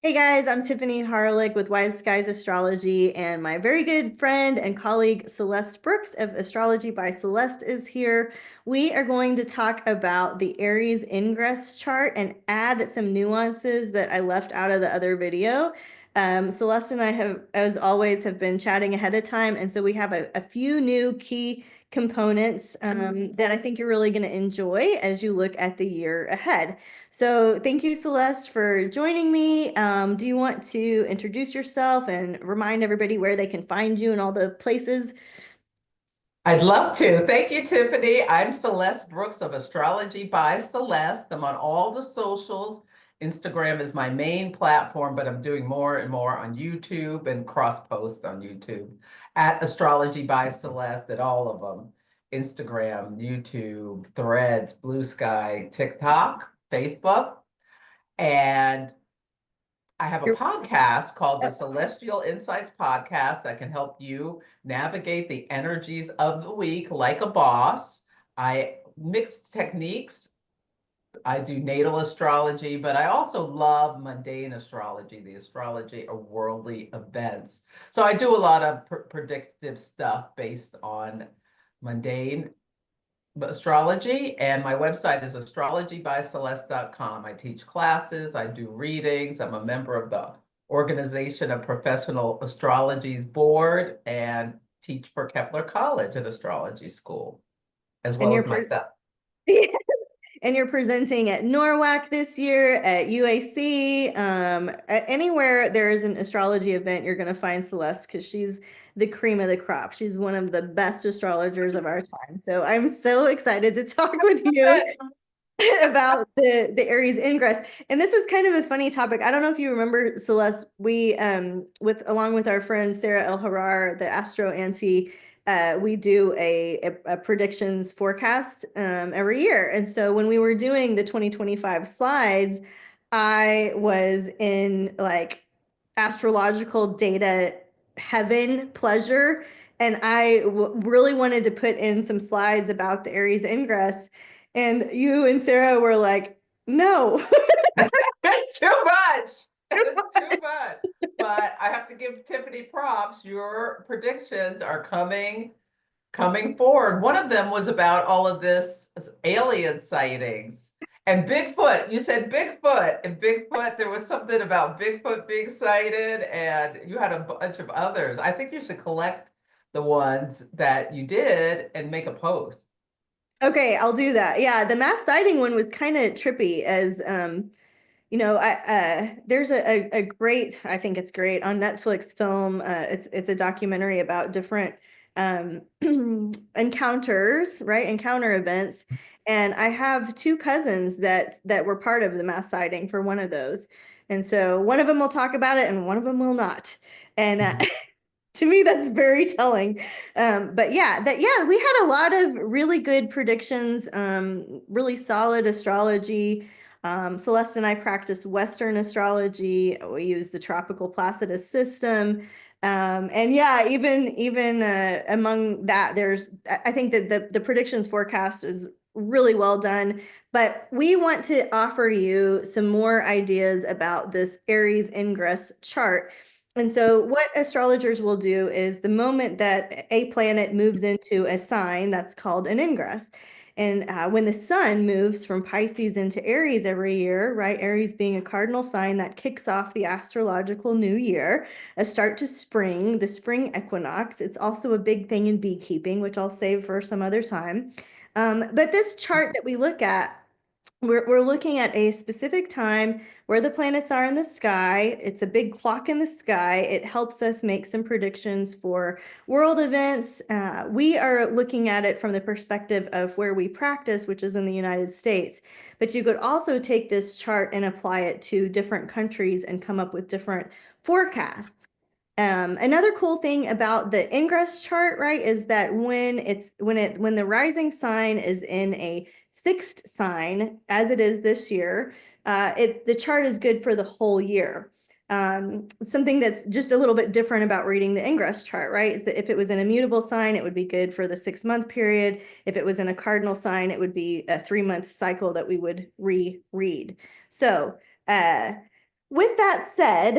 Hey guys, I'm Tiffany Harlick with Wise Skies Astrology, and my very good friend and colleague Celeste Brooks of Astrology by Celeste is here. We are going to talk about the Aries Ingress chart and add some nuances that I left out of the other video. Celeste and I have, as always, have been chatting ahead of time, and so we have a few new key components that I think you're really going to enjoy as you look at the year ahead. So thank you, Celeste, for joining me. Do you want to introduce yourself and remind everybody where they can find you and all the places? I'd love to. Thank you, Tiffany. I'm Celeste Brooks of Astrology by Celeste. I'm on all the socials. Instagram is my main platform, but I'm doing more and more on YouTube and cross post on YouTube at Astrology by Celeste at all of them. Instagram, YouTube, Threads, Blue Sky, TikTok, Facebook. And I have a You're- podcast called the Celestial Insights Podcast that can help you navigate the energies of the week like a boss. I mix techniques. I do natal astrology, but I also love mundane astrology, the astrology of worldly events. So I do a lot of predictive stuff based on mundane astrology, and my website is astrologybyceleste.com. I teach classes, I do readings. I'm a member of the Organization of Professional Astrology's board and teach for Kepler College at Astrology School, as and well you're as myself. and you're presenting at NORWAC this year, at UAC, anywhere there is an astrology event, you're going to find Celeste because she's the cream of the crop. She's one of the best astrologers of our time. So I'm so excited to talk with you about the Aries ingress. And this is kind of a funny topic. I don't know if you remember, Celeste, we with along with our friend Sarah El Harar, the Astro Auntie, we do a predictions forecast every year. And so when we were doing the 2025 slides, I was in like astrological data heaven pleasure. And I really wanted to put in some slides about the Aries ingress. And you and Sarah were like, no. It's too much. It's too much. But I have to give Tiffany props. Your predictions are coming forward. One of them was about all of this alien sightings and Bigfoot. You said Bigfoot, and Bigfoot, there was something about Bigfoot being sighted, and you had a bunch of others. I think you should collect the ones that you did and make a post. Okay, I'll do that. Yeah, the mass sighting one was kind of trippy as there's a great, I think it's great on Netflix film. It's a documentary about different encounters, right? Encounter events. And I have two cousins that were part of the mass sighting for one of those. And so one of them will talk about it and one of them will not. And to me, that's very telling. But yeah, we had a lot of really good predictions, really solid astrology. Celeste and I practice Western astrology. We use the tropical Placidus system. And yeah, even among that, I think that the predictions forecast is really well done. But we want to offer you some more ideas about this Aries ingress chart. And so, what astrologers will do is the moment that a planet moves into a sign, that's called an ingress. And when the sun moves from Pisces into Aries every year, right? Aries being a cardinal sign that kicks off the astrological new year, a start to spring, the spring equinox. It's also a big thing in beekeeping, which I'll save for some other time. But this chart that we look at, we're looking at a specific time where the planets are in the sky. It's a big clock in the sky. It helps us make some predictions for world events. We are looking at it from the perspective of where we practice, which is in the United States. But you could also take this chart and apply it to different countries and come up with different forecasts. Another cool thing about the ingress chart, right, is that when the rising sign is in a fixed sign, as it is this year, the chart is good for the whole year. Something that's just a little bit different about reading the ingress chart, right? Is that if it was an immutable sign, it would be good for the 6-month period. If it was in a cardinal sign, it would be a 3-month cycle that we would reread. So, uh, With that said,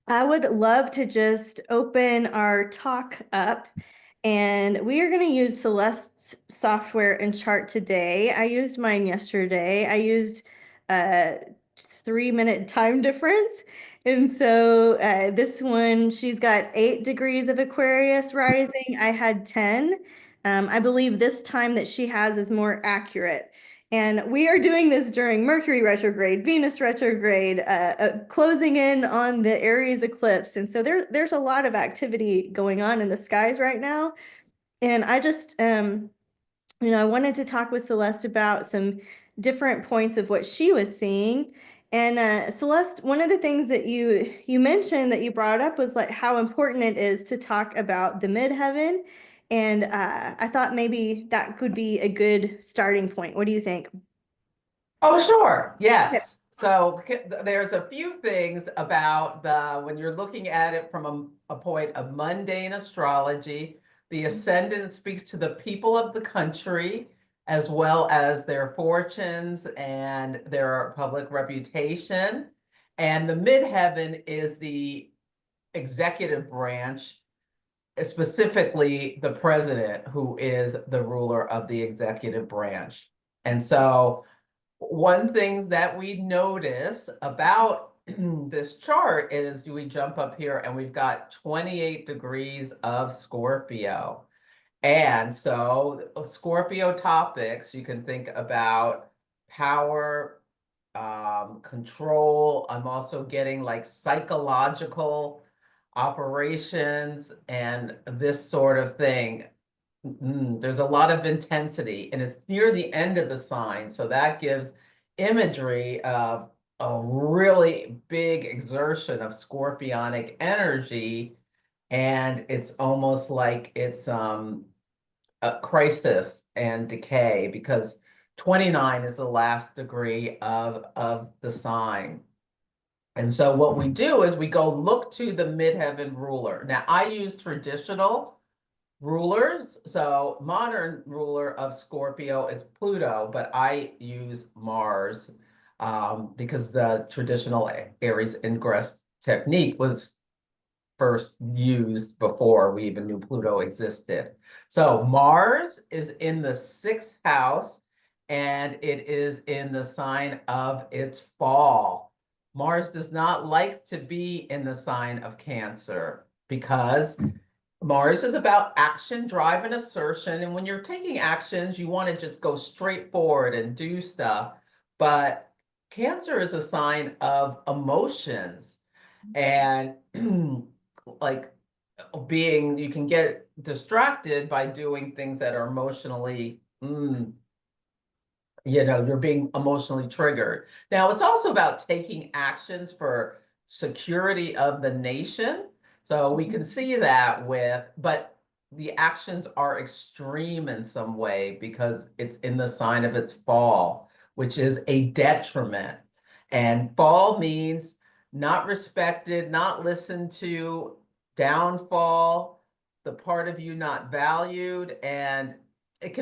I would love to just open our talk up, and we are going to use Celeste's software and chart today. I used mine yesterday. I used a 3-minute time difference. And so this one, she's got 8 degrees of Aquarius rising. I had 10. I believe this time that she has is more accurate. And we are doing this during Mercury retrograde, Venus retrograde, closing in on the Aries eclipse. And so there's a lot of activity going on in the skies right now. And I just, I wanted to talk with Celeste about some different points of what she was seeing. And Celeste, one of the things that you mentioned that you brought up was like how important it is to talk about the midheaven. And I thought maybe that could be a good starting point. What do you think? Oh, sure. Okay. Yes. So there's a few things about when you're looking at it from a point of mundane astrology, the ascendant speaks to the people of the country as well as their fortunes and their public reputation. And the midheaven is the executive branch, specifically the president, who is the ruler of the executive branch. And so one thing that we notice about this chart is we jump up here and we've got 28 degrees of Scorpio. And so Scorpio topics, you can think about power, control. I'm also getting like psychological operations and this sort of thing. There's a lot of intensity, and it's near the end of the sign, so that gives imagery of a really big exertion of scorpionic energy, and it's almost like it's a crisis and decay because 29 is the last degree of the sign. And so what we do is we go look to the midheaven ruler. Now, I use traditional rulers. So modern ruler of Scorpio is Pluto, but I use Mars because the traditional Aries Ingress technique was first used before we even knew Pluto existed. So Mars is in the 6th house, and it is in the sign of its fall. Mars does not like to be in the sign of Cancer because Mars is about action, drive, and assertion. And when you're taking actions, you want to just go straight forward and do stuff. But Cancer is a sign of emotions. And like you can get distracted by doing things that are emotionally, you're being emotionally triggered. Now, it's also about taking actions for security of the nation. So we can see that but the actions are extreme in some way because it's in the sign of its fall, which is a detriment. And fall means not respected, not listened to, downfall, the part of you not valued. And it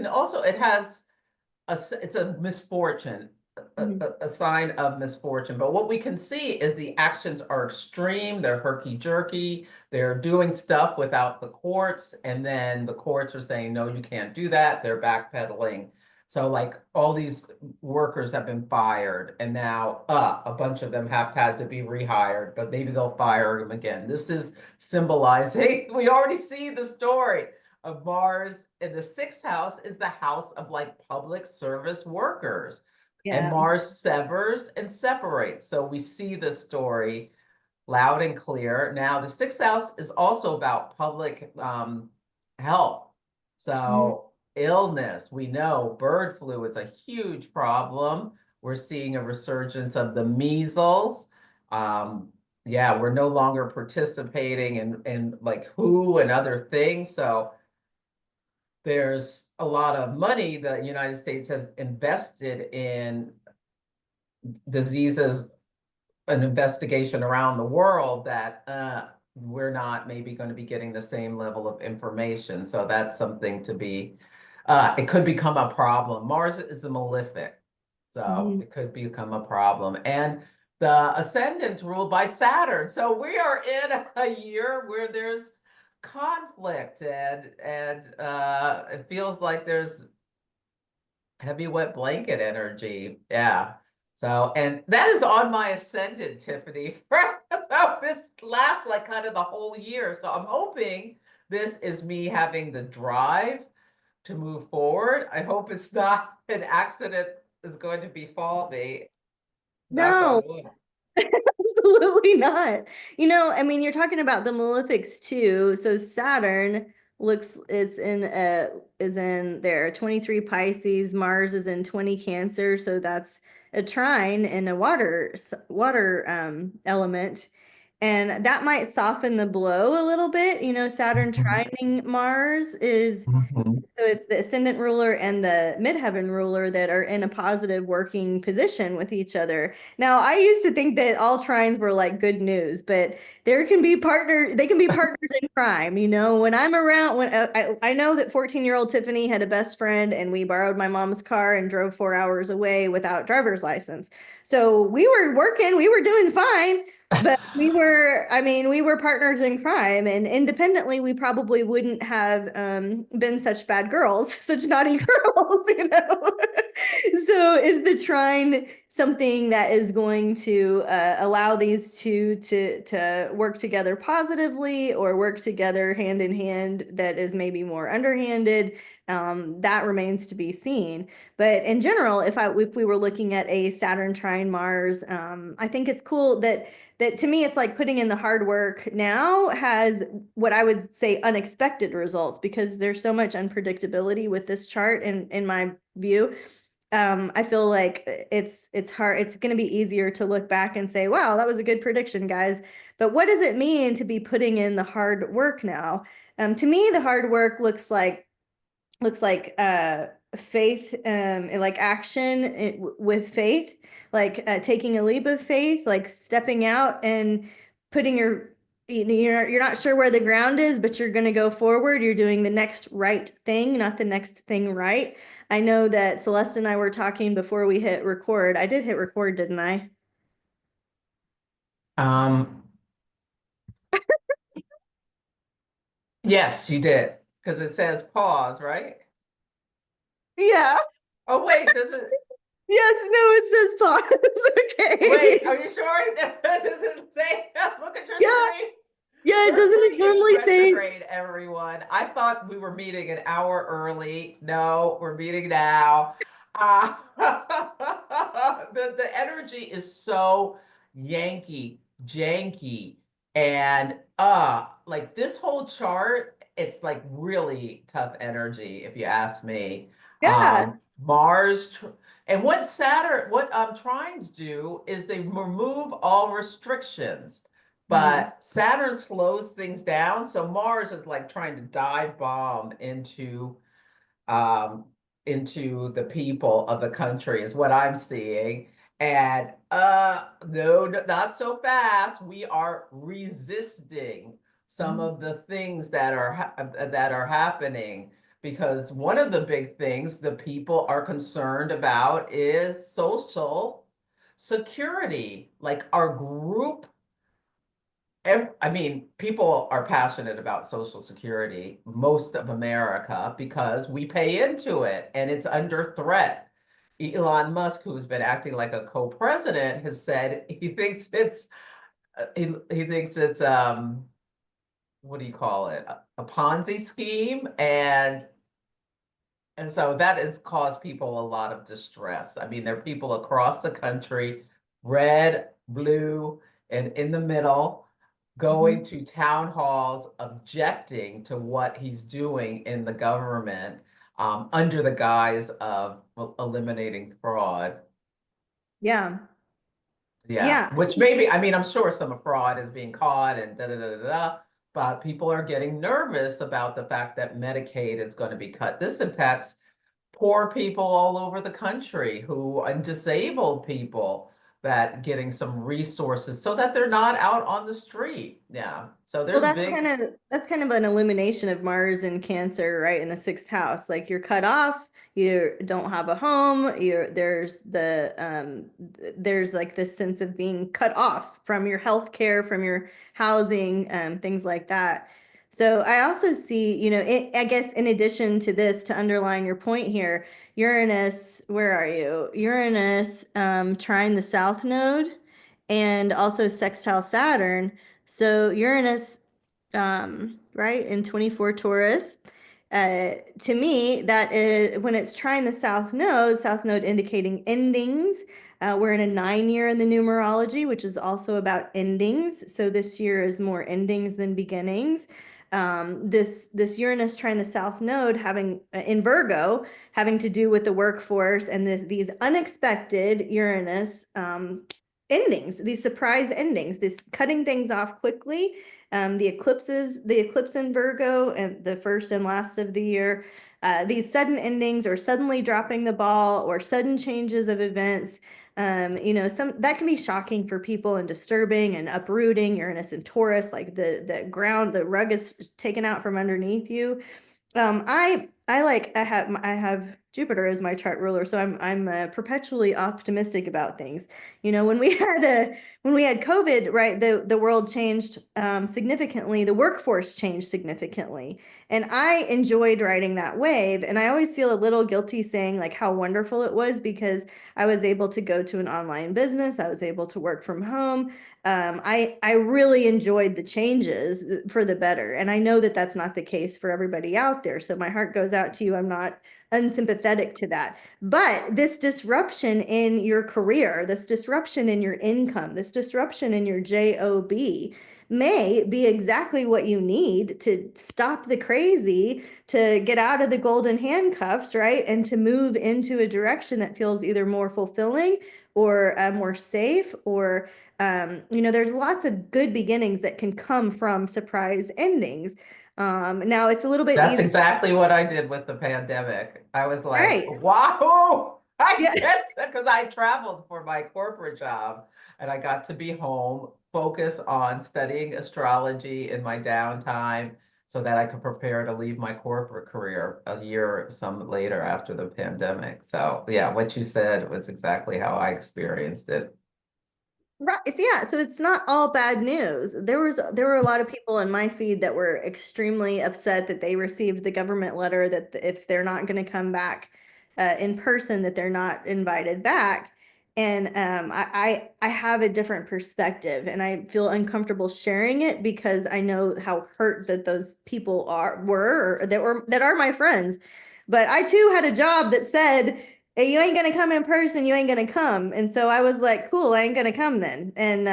has it's a misfortune, a sign of misfortune. But what we can see is the actions are extreme, they're herky-jerky, they're doing stuff without the courts, and then the courts are saying, no, you can't do that, they're backpedaling. So like all these workers have been fired, and now a bunch of them have had to be rehired, but maybe they'll fire them again. This is symbolizing, we already see the story of Mars in the 6th house is the house of like public service workers. And Yeah. Mars severs and separates. So we see this story loud and clear. Now, the 6th house is also about public health. Mhm. So illness, we know bird flu is a huge problem. We're seeing a resurgence of the measles. Yeah, we're no longer participating in like WHO and other things. So there's a lot of money the United States has invested in diseases, an investigation around the world that we're not maybe going to be getting the same level of information. So that's something to be, it could become a problem. Mars is a malefic, so Mhm. it could become a problem. And the ascendant ruled by Saturn. So we are in a year where there's conflict and it feels like there's heavy wet blanket energy. Yeah. So, and that is on my ascendant, Tiffany. So this lasts like kind of the whole year. So I'm hoping this is me having the drive to move forward. I hope it's not an accident is going to befall me. Knock on No, wood. absolutely not. I mean, you're talking about the malefics too. So Saturn looks is in there 23 Pisces, Mars is in 20 Cancer, so that's a trine in a water element. And that might soften the blow a little bit. Saturn Mhm. trining Mars is Mhm. so it's the ascendant ruler and the midheaven ruler that are in a positive working position with each other. Now, I used to think that all trines were like good news, but they can be partners in crime. When I'm around, when I know that 14-year-old Tiffany had a best friend and we borrowed my mom's car and drove 4 hours away without driver's license. So we were working, we were doing fine. But I mean, we were partners in crime, and independently, we probably wouldn't have been such bad girls, such naughty girls. So, is the trine something that is going to allow these two to work together positively, or work together hand in hand that is maybe more underhanded? That remains to be seen. But in general, if we were looking at a Saturn trine Mars, I think it's cool that to me it's like putting in the hard work now has what I would say unexpected results, because there's so much unpredictability with this chart in my view. I feel like it's hard. It's going to be easier to look back and say, wow, that was a good prediction, guys. But what does it mean to be putting in the hard work now? To me, the hard work looks like faith, and like action with faith, like taking a leap of faith, like stepping out and putting you're not sure where the ground is, but you're going to go forward. You're doing the next right thing, not the next thing right. I know that Celeste and I were talking before we hit record. I did hit record, didn't I? Um, yes, you did. Because it says pause, right? Yeah. Oh, wait, does it? Yes, no, it says pause. Wait, Okay. are you sure? Does it say? Look at your Yeah. screen. Yeah, doesn't it Mercury is normally say? retrograde, everyone. I thought we were meeting an hour early. No, we're meeting now. The energy is so Yankee, janky, and like this whole chart, it's like really tough energy, if you ask me. Yeah. Mars, and what trines do is they remove all restrictions. Mhm. But Saturn slows things down. So Mars is like trying to dive bomb um, into the people of the country, is what I'm seeing. And no, not so fast. We are resisting some Mhm. of the things that are happening, because one of the big things the people are concerned about is social security, like our group. I mean, people are passionate about Social Security, most of America, because we pay into it and it's under threat. Elon Musk, who's been acting like a co-president, has said he thinks it's what do you call it? A Ponzi scheme, and so that has caused people a lot of distress. I mean, there are people across the country, red, blue, and in the middle, going Mhm. to town halls objecting to what he's doing in the government, under the guise of eliminating fraud. Yeah. Yeah, Yeah. which maybe, I mean, I'm sure some fraud is being caught and da da da da da, but people are getting nervous about the fact that Medicaid is going to be cut. This impacts poor people all over the country and disabled people. that getting some resources so that they're not out on the street. Yeah. So Well, there's big. that's kind of an illumination of Mars and Cancer, right, in the sixth house. Like you're cut off, you don't have a home, there's like this sense of being cut off from your health care, from your housing, things like that. So I also see, I guess in addition to this, to underline your point here, Uranus, where are you? Uranus, trine the South Node, and also sextile Saturn. So Uranus, right, in 24 Taurus. To me, that is when it's trying the South Node indicating endings. We're in a 9-year in the numerology, which is also about endings. So this year is more endings than beginnings. This Uranus trying the South Node having in Virgo, having to do with the workforce and these unexpected Uranus endings, these surprise endings, this cutting things off quickly. The eclipse in Virgo, and the first and last of the year, these sudden endings or suddenly dropping the ball or sudden changes of events. Some that can be shocking for people and disturbing and uprooting. Uranus and Taurus, like the rug is taken out from underneath you. I have Jupiter as my chart ruler, so I'm perpetually optimistic about things. When we had COVID, right, the world changed significantly, the workforce changed significantly, and I enjoyed riding that wave. And I always feel a little guilty saying like how wonderful it was because I was able to go to an online business, I was able to work from home. I really enjoyed the changes for the better, and I know that that's not the case for everybody out there. So my heart goes out to you. I'm not unsympathetic to that. But this disruption in your career, this disruption in your income, this disruption in your job may be exactly what you need to stop the crazy, to get out of the golden handcuffs, right? And to move into a direction that feels either more fulfilling or more safe or there's lots of good beginnings that can come from surprise endings. Now it's a little bit That's easy, exactly what I did with the pandemic. I was like, right? wow, I Yeah. get it, because I traveled for my corporate job and I got to be home, focus on studying astrology in my downtime so that I could prepare to leave my corporate career a year or some later after the pandemic. So yeah, what you said was exactly how I experienced it. Right. Yeah. So it's not all bad news. There were a lot of people in my feed that were extremely upset that they received the government letter that if they're not going to come back in person, that they're not invited back. And I have a different perspective, and I feel uncomfortable sharing it because I know how hurt that those people were, or that are my friends. But I too had a job that said, hey, you ain't gonna come in person, you ain't gonna come. And so I was like, cool, I ain't gonna come then. And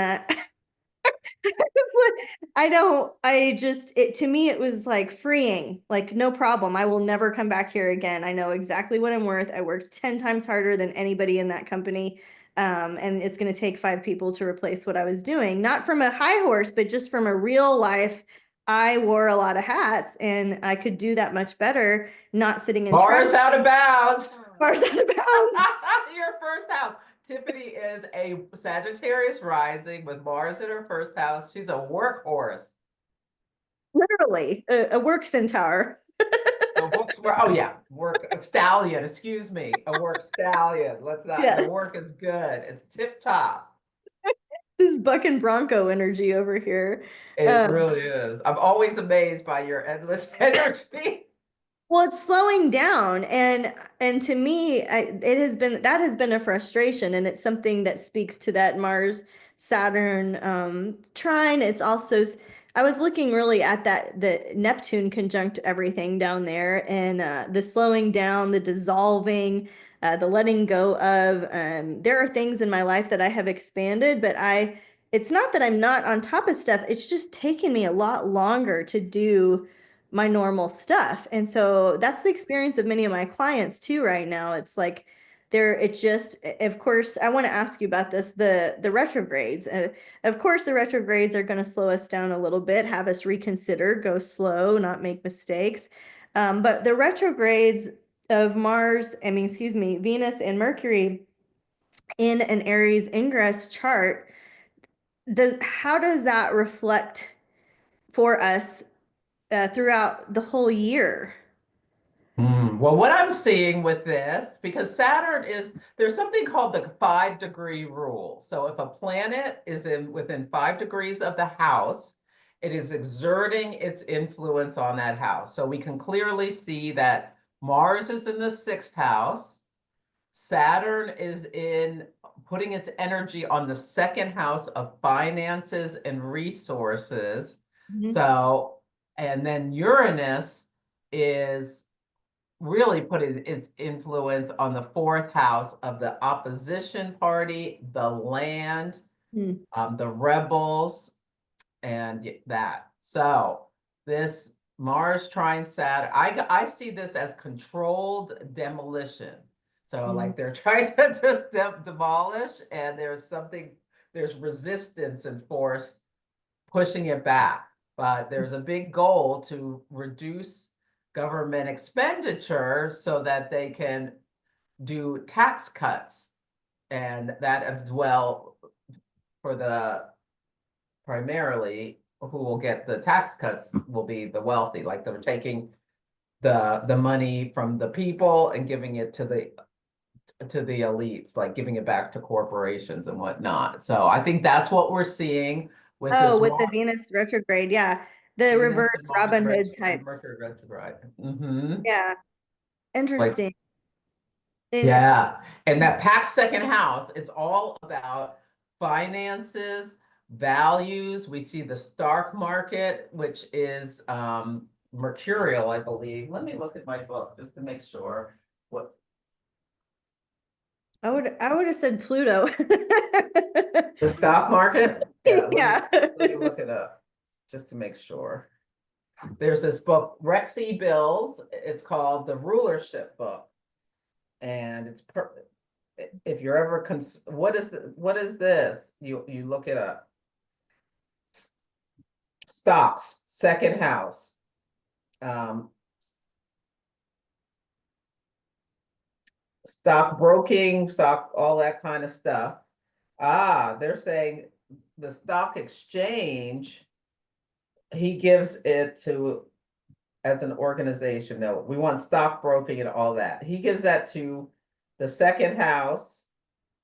I don't, I just, it to me, it was like freeing, like, no problem. I will never come back here again. I know exactly what I'm worth. I worked 10 times harder than anybody in that company. And it's going to take 5 people to replace what I was doing, not from a high horse, but just from a real life. I wore a lot of hats and I could do that much better, not sitting in traffic. Mars out of bounds. Mars out of bounds. Your first house. Tiffany is a Sagittarius rising with Mars in her first house. She's a workhorse. Literally, a work centaur. Oh yeah, work a stallion. Excuse me, a work stallion. Let's not. The Yes, work is good. It's tip top. this buck and bronco energy over here. It Um, really is. I'm always amazed by your endless energy. well, it's slowing down, and to me, it has been that has been a frustration, and it's something that speaks to that Mars Saturn trine. It's also I was looking really at that the Neptune conjunct everything down there, and the slowing down, the dissolving, the letting go of. There are things in my life that I have expanded, but it's not that I'm not on top of stuff. It's just taken me a lot longer to do my normal stuff. And so that's the experience of many of my clients too right now. It's like of course, I want to ask you about this, the retrogrades. Of course, the retrogrades are going to slow us down a little bit, have us reconsider, go slow, not make mistakes. But the retrogrades of Mars, I mean, excuse me, Venus and Mercury in an Aries Ingress chart, how does that reflect for us throughout the whole year? Well, what I'm seeing with this, because Saturn there's something called the 5-degree rule. So if a planet is within 5 degrees of the house, it is exerting its influence on that house. So we can clearly see that Mars is in the 6th house. Saturn is putting its energy on the 2nd house of finances and resources. Mhm. So, and then Uranus is really putting its influence on the 4th house of the opposition party, the land, Hmm. the rebels, and that. So this Mars trine Saturn, I see this as controlled demolition. So Hmm. like they're trying to just demolish, and there's resistance and force pushing it back. But there's a big goal to reduce government expenditure so that they can do tax cuts. And that as well for the primarily who will get the tax cuts will be the wealthy. Like they're taking the money from the people and giving it to the elites, like giving it back to corporations and whatnot. So I think that's what we're seeing with Oh, this with the Venus retrograde, yeah, the Venus and reverse Mars Robin Hood and type. Mercury retrograde. Mm-hmm. Yeah, Like, interesting. And yeah. And that Pax 2nd house, it's all about finances, values. We see the stock market, which is mercurial, I believe. Let me look at my book just to make sure. What I would have said Pluto. the stock market? Yeah, Yeah. let me look it up just to make sure. There's this book, Rexy Bills. It's called the Rulership Book. And it's perfect. If you're ever what is this? You look it up. Stocks, 2nd house. Um, stock broking, stock, all that kind of stuff. They're saying the stock exchange, he gives it to as an organization. No, we want stockbroking and all that. He gives that to the 2nd house,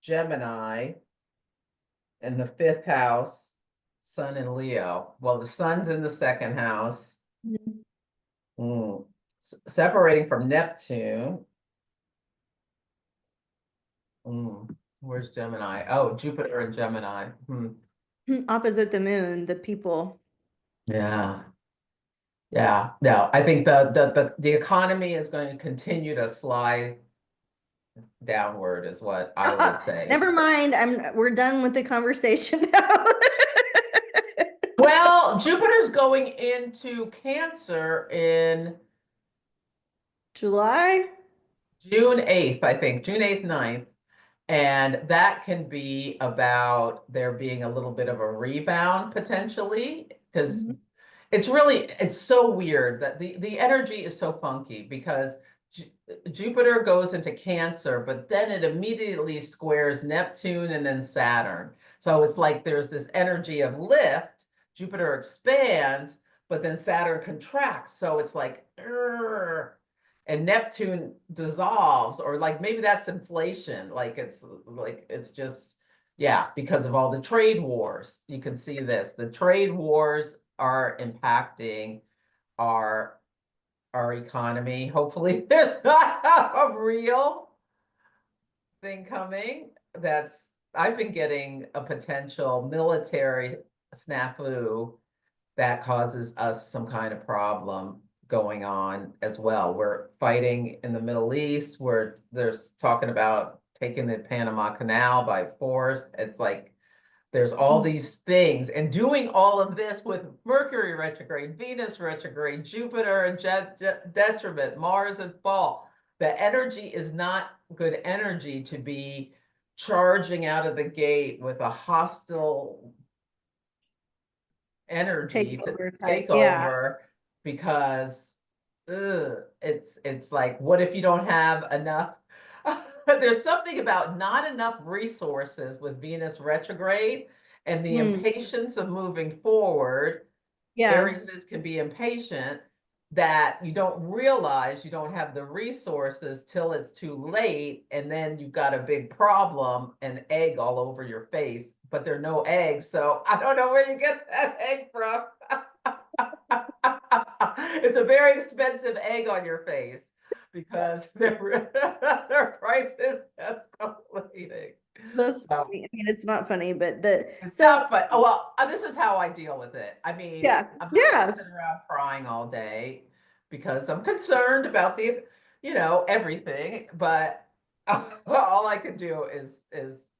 Gemini, and the 5th house, Sun and Leo. Well, the Sun's in the 2nd house, separating from Neptune. Where's Gemini? Oh, Jupiter and Gemini. Opposite the moon, the people. Yeah. Yeah. No, I think the economy is going to continue to slide downward, is what I would say. Never mind. We're done with the conversation now. Well, Jupiter's going into Cancer in July? June 8th, I think, June 8th, 9th. And that can be about there being a little bit of a rebound potentially, because Mhm. it's so weird that the energy is so funky because Jupiter goes into Cancer, but then it immediately squares Neptune and then Saturn. So it's like there's this energy of lift. Jupiter expands, but then Saturn contracts. So it's like, "Urgh," and Neptune dissolves, or like maybe that's inflation. Like it's just, yeah, because of all the trade wars. You can see this. The trade wars are impacting our our economy. Hopefully, there's not a real thing coming. I've been getting a potential military snafu that causes us some kind of problem going on as well. We're fighting in the Middle East, where there's talking about taking the Panama Canal by force. It's like there's all these things, and doing all of this with Mercury retrograde, Venus retrograde, Jupiter and detriment, Mars and fall. The energy is not good energy to be charging out of the gate with a hostile energy to Takeover type. take Yeah. over, because it's like, what if you don't have enough there's something about not enough resources with Venus retrograde and the Hmm. impatience of moving forward. Yeah. Aries can be impatient, that you don't realize you don't have the resources till it's too late. And then you've got a big problem, an egg all over your face, but there are no eggs. So I don't know where you get that egg from. It's a very expensive egg on your face because their price is escalating. That's So funny. I mean, it's not funny, but it's so tough, but oh, well, this is how I deal with it. I mean, yeah, I'm not going to yeah. sit around crying all day because I'm concerned about everything. But all I can do is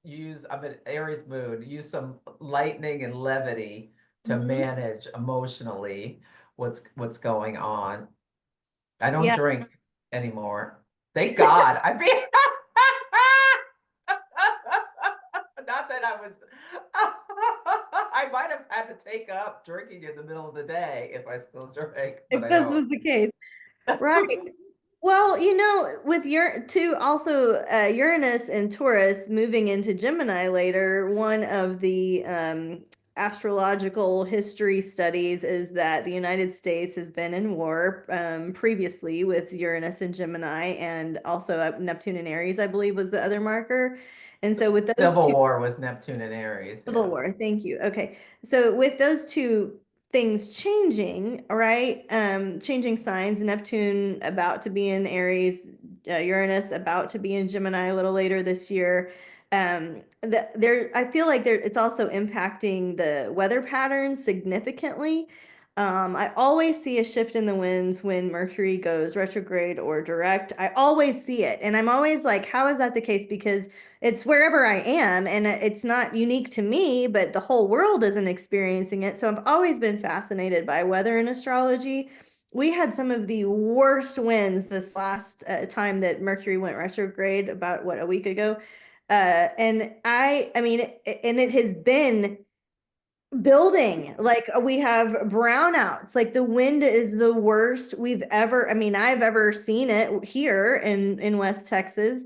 use. I'm an Aries moon. Use some lightning and levity to Mhm. manage emotionally what's going on. I don't Yeah. drink anymore. Thank God. I mean, not that I was, I might have had to take up drinking in the middle of the day if I still drank, but If I this don't. was the case. Right. Well, with your two also Uranus and Taurus moving into Gemini later, one of the astrological history studies is that the United States has been in war previously with Uranus and Gemini, and also Neptune and Aries, I believe, was the other marker. And so with those Civil two War was Neptune and Aries. Civil Yeah. War. Thank you. Okay. So with those two things changing, right? Changing signs, Neptune about to be in Aries, Uranus about to be in Gemini a little later this year. I feel like it's also impacting the weather patterns significantly. I always see a shift in the winds when Mercury goes retrograde or direct. I always see it. And I'm always like, how is that the case? Because it's wherever I am, and it's not unique to me, but the whole world isn't experiencing it. So I've always been fascinated by weather and astrology. We had some of the worst winds this last time that Mercury went retrograde, about what, a week ago. And I mean, and it has been building. Like we have brownouts. Like the wind is the worst I've ever seen it here in West Texas.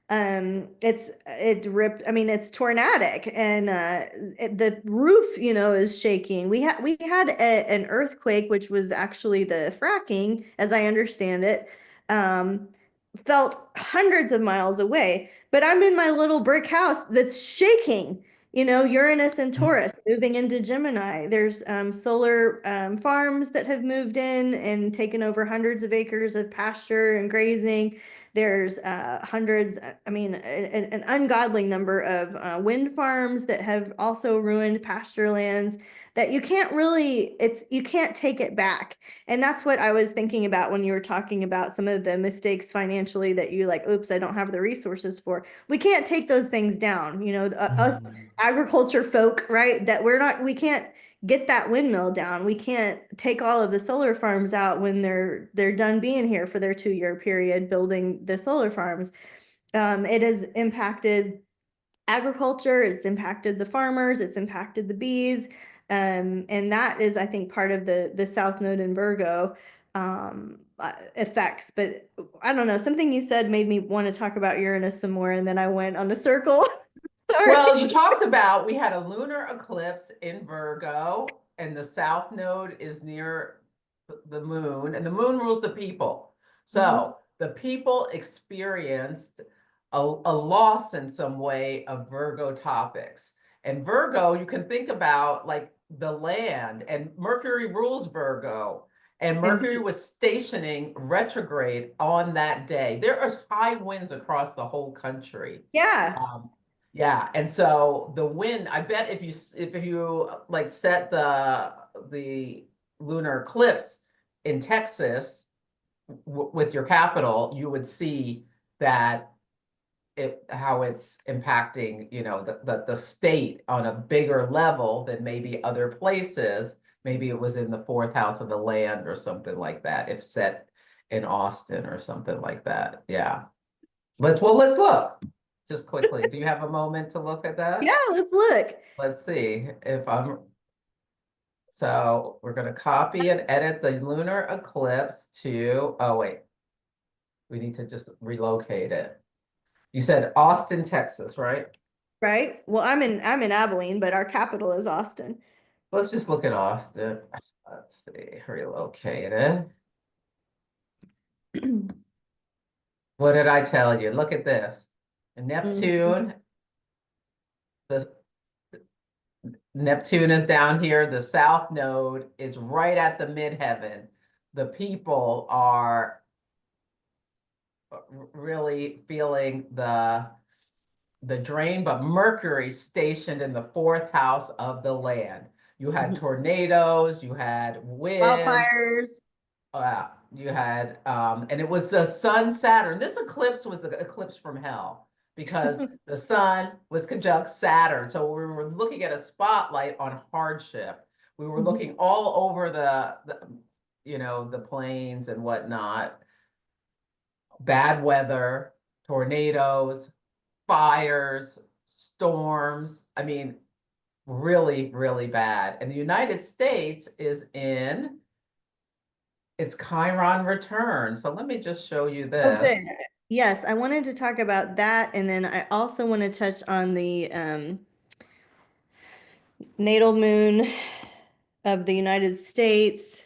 It's tornadic, and the roof, is shaking. We had an earthquake, which was actually the fracking, as I understand it. Um, Felt hundreds of miles away, but I'm in my little brick house that's shaking. Uranus and Taurus moving into Gemini. There's solar farms that have moved in and taken over hundreds of acres of pasture and grazing. There's hundreds, an ungodly number of wind farms that have also ruined pasture lands that you can't take it back. And that's what I was thinking about when you were talking about some of the mistakes financially that you like, oops, I don't have the resources for. We can't take those things down. Us agriculture folk, right? We can't get that windmill down. We can't take all of the solar farms out when they're done being here for their 2-year period building the solar farms. It has impacted agriculture, it's impacted the farmers, it's impacted the bees. And that is, I think, part of the South Node in Virgo effects. But I don't know, something you said made me want to talk about Uranus some more, and then I went on a circle. Sorry. Well, you talked about we had a lunar eclipse in Virgo, and the South Node is near the moon, and the moon rules the people. Mhm. So the people experienced a loss in some way of Virgo topics. And Virgo, you can think about like the land, and Mercury rules Virgo. And And Mercury was stationing retrograde on that day. There are high winds across the whole country. yeah, Um, yeah, and so the wind, I bet if you like set the lunar eclipse in Texas with your capital, you would see that how it's impacting, the state on a bigger level than maybe other places. Maybe it was in the fourth house of the land or something like that, if set in Austin or something like that. Yeah. Let's look just quickly. Do you have a moment to look at yeah, that? let's look. Let's see if so we're going to copy and edit the lunar eclipse to, oh wait, we need to just relocate it. You said Austin, Texas, right? right? Well, I'm in Abilene, but our capital is Austin. Let's just look at Austin. Let's see, relocated. What did I tell you? Look at this. Mhm. Neptune, the Neptune is down here. The south node is right at the midheaven. The people are really feeling the drain, but Mercury stationed in the fourth house of the land. You had Mhm. tornadoes, you had wind, Wildfires. you had, and it was the sun Saturn. This eclipse was the eclipse from hell because the sun was conjunct Saturn. So we were looking at a spotlight on hardship. We were Mhm. looking all over the plains and whatnot, bad weather, tornadoes, fires, storms. I mean, really, really bad. And the United States is in its Chiron return. So let me just show you Oh, good. this. Yes, I wanted to talk about that, and then I also want to touch on the natal moon of the United States,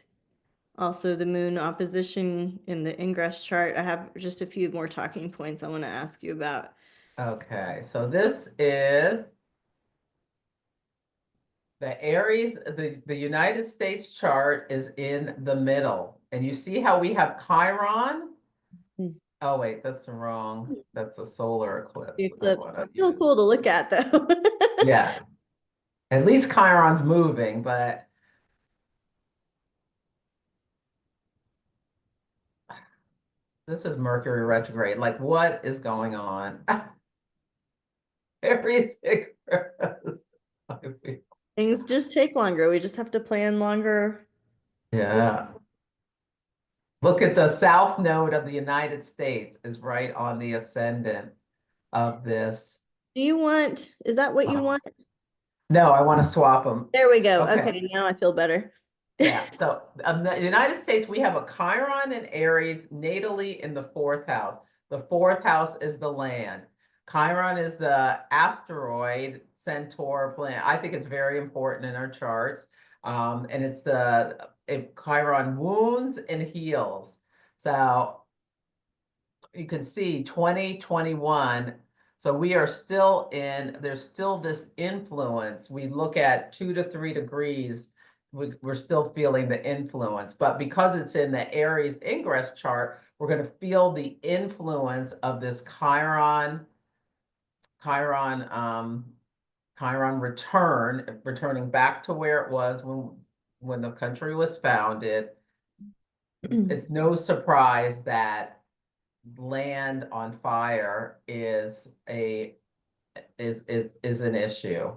also the moon opposition in the ingress chart. I have just a few more talking points I want to ask you about. Okay, so this is the Aries, the United States chart is in the middle. And you see how we have Chiron? Oh, wait, that's wrong. That's a solar The eclipse I eclipse. want to Still cool use. to look at, though. Yeah, at least Chiron's moving, but this is Mercury retrograde. Like, what is going on? Aries Ingress. Things just take longer. We just have to plan longer. Yeah. Look at the south node of the United States is right on the ascendant of this. Do you want, is that what you Oh, want? no, I want to swap them. There we go. Okay. Okay, now I feel better. Yeah. So the United States, we have a Chiron and Aries natally in the fourth house. The fourth house is the land. Chiron is the asteroid centaur planet. I think it's very important in our charts. And it's Chiron wounds and heals. So you can see 2021. So we are still there's still this influence. We look at 2 to 3 degrees, we're still feeling the influence. But because it's in the Aries ingress chart, we're going to feel the influence of this Chiron, Chiron returning back to where it was when the country was founded. It's no surprise that land on fire is an issue.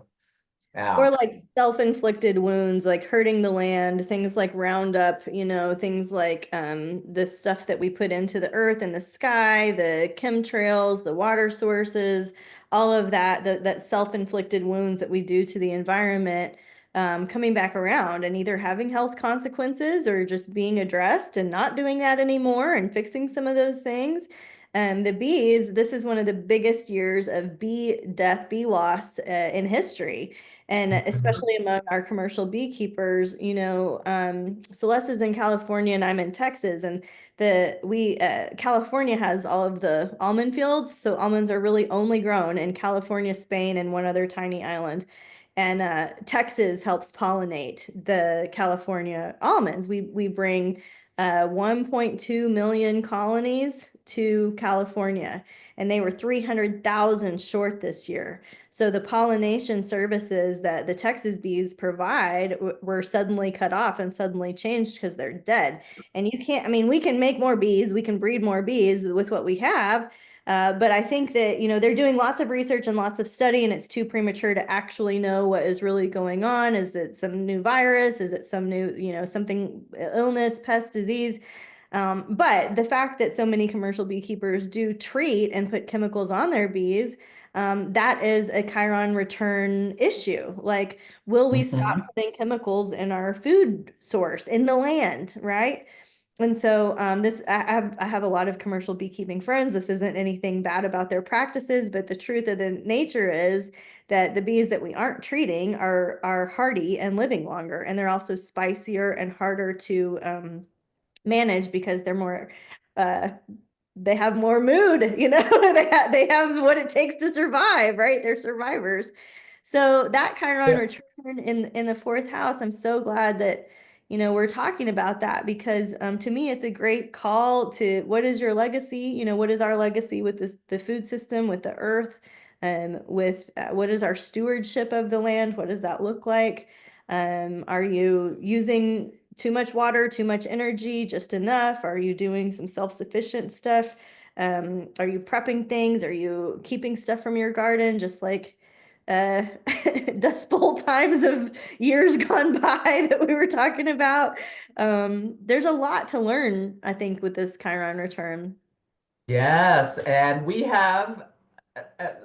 Or Yeah. like self-inflicted wounds, like hurting the land, things like Roundup, things like the stuff that we put into the earth and the sky, the chemtrails, the water sources, all of that, that self-inflicted wounds that we do to the environment, coming back around and either having health consequences or just being addressed and not doing that anymore and fixing some of those things. The bees, this is one of the biggest years of bee death, bee loss in history. And especially among our commercial beekeepers, Celeste is in California and I'm in Texas, and California has all of the almond fields. So almonds are really only grown in California, Spain, and one other tiny island. And Texas helps pollinate the California almonds. We bring 1.2 million colonies to California, and they were 300,000 short this year. So the pollination services that the Texas bees provide were suddenly cut off and suddenly changed because they're dead. And you can't, I mean, we can make more bees, we can breed more bees with what we have. But I think that, they're doing lots of research and lots of study, and it's too premature to actually know what is really going on. Is it some new virus? Is it some new, something, illness, pest, disease? But the fact that so many commercial beekeepers do treat and put chemicals on their bees, that is a Chiron return issue. Like, will we stop Mhm. putting chemicals in our food source, in the land, right? And so I have a lot of commercial beekeeping friends. This isn't anything bad about their practices, but the truth of the nature is that the bees that we aren't treating are hardy and living longer, and they're also spicier and harder to manage because they're more uh, they have more mood, you know, they have what it takes to survive, right? They're survivors. So that Chiron Yeah. return in the fourth house, I'm so glad that, you know, we're talking about that because to me it's a great call to what is your legacy? You know, what is our legacy with this the food system, with the earth, with what is our stewardship of the land? What does that look like? Are you using too much water, too much energy, just enough? Are you doing some self-sufficient stuff? Are you prepping things? Are you keeping stuff from your garden, just like uh, Dust Bowl times of years gone by that we were talking about? There's a lot to learn, I think, with this Chiron return. Yes, and we have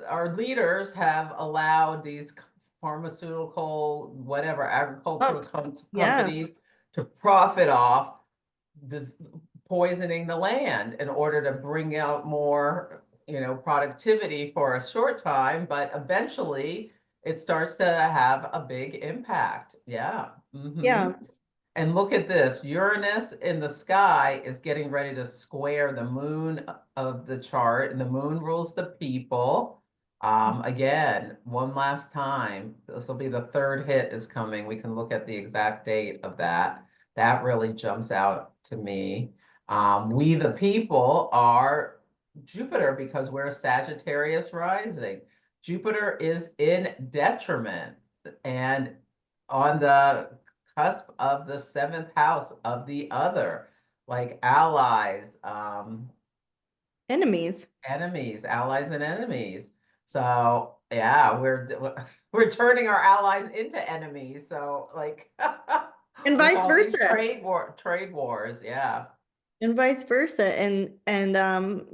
our leaders have allowed these pharmaceutical, whatever, agricultural Bumps. Yeah. companies to profit off dis poisoning the land in order to bring out more, productivity for a short time, but eventually it starts to have a big impact. Yeah. Yeah. And look at this, Uranus in the sky is getting ready to square the moon of the chart, and the moon rules the people. Again, one last time, this will be the third hit is coming. We can look at the exact date of that. That really jumps out to me. We the people are Jupiter because we're Sagittarius rising. Jupiter is in detriment and on the cusp of the seventh house of the other, like allies, Enemies. enemies, allies and enemies. So yeah, we're turning our allies into enemies. So like And with vice all these versa. trade wars, yeah. And vice versa. And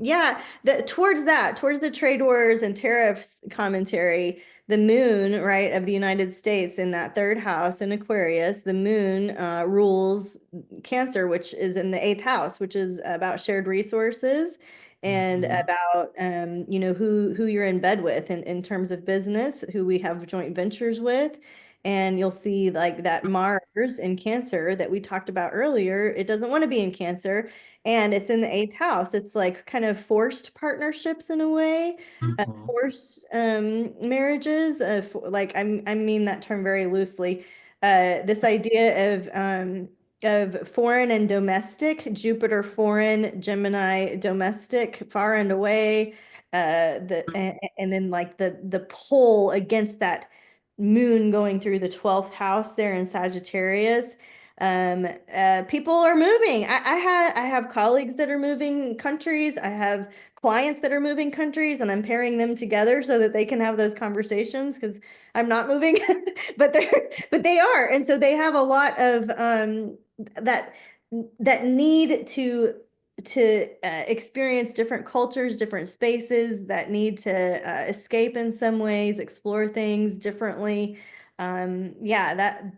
yeah, towards the trade wars and tariffs commentary, the moon, right, of the United States in that third house in Aquarius, the moon rules Cancer, which is in the eighth house, which is about shared resources and Mhm. about you know, who you're in bed with in terms of business, who we have joint ventures with. And you'll see like that Mars in Cancer that we talked about earlier, it doesn't want to be in Cancer and it's in the eighth house. It's like kind of partnerships in a way, Mhm. forced marriages. Like I mean that term very loosely. This idea of foreign and domestic, Jupiter foreign, Gemini domestic, far and away. And then like the pull against that moon going through the 12th house there in Sagittarius. People are moving. I have colleagues that are moving countries. I have clients that are moving countries, and I'm pairing them together so that they can have those conversations because I'm not moving, but they are, and so they have a lot of that that need to experience different cultures, different spaces, that need to escape in some ways, explore things differently. Yeah,